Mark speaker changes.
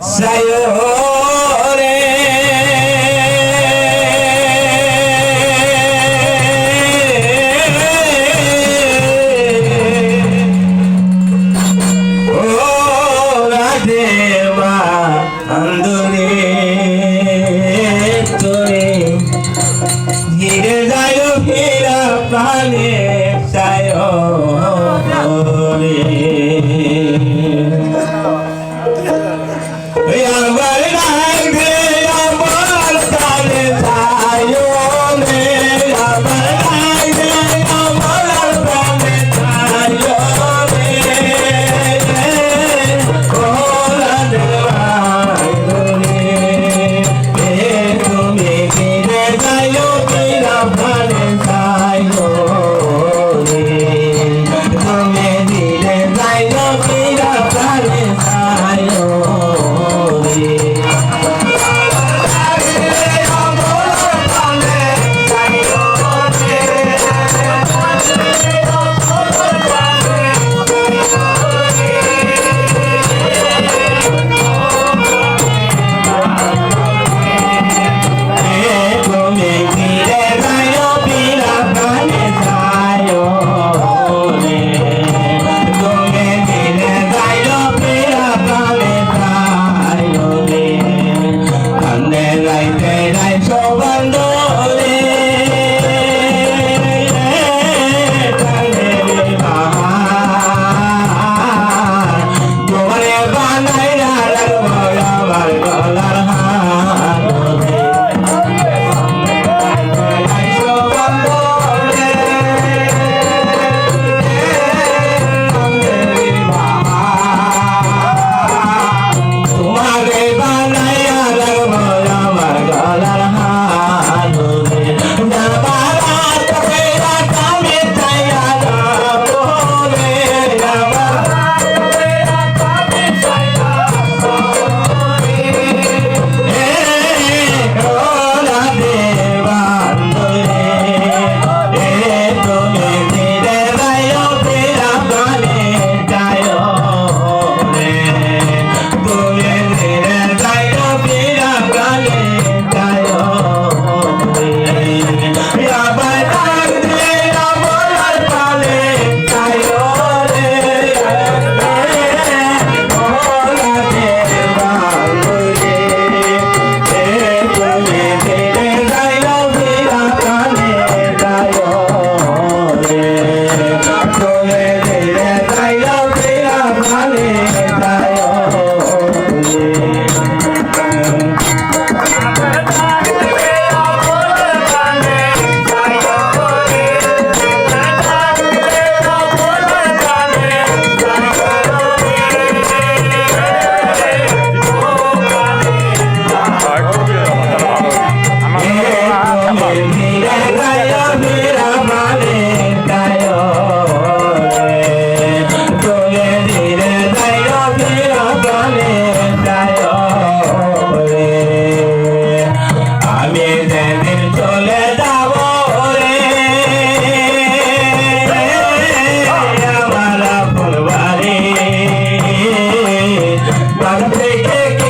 Speaker 1: সায়রে ও রাধেবা আন্দরে তোরে ধীরে যায় ফিরা প্রাণে সায়রে আমার রাধে আমার প্রাণে সায়রে আমার রাধে আমার প্রাণে সায়রে ও রাধেবা তুমি ফিরে যাইও ফিরা প্রাণে সায়রে তুমি ফিরে যাইও ফিরা প্রাণে সায়রে তুমি ফিরে যাইও ফিরা প্রাণে সায়রে তুমি ফিরে যাইও ফিরা প্রাণে সায়রে কান্দে রাইতে রাইছো বন্ধরে কান্দে রে বাহার তোমারে বানাইয়া রাখবো আমার গলার হার তোমারে বানাইয়া রাখবো আমার গলার হার যাবার তবেরা কামে চাইয়া যাবো রে আমার আমি যেদিন চলে যাব রে আমার ফুলবাড়ি বাগ থেকে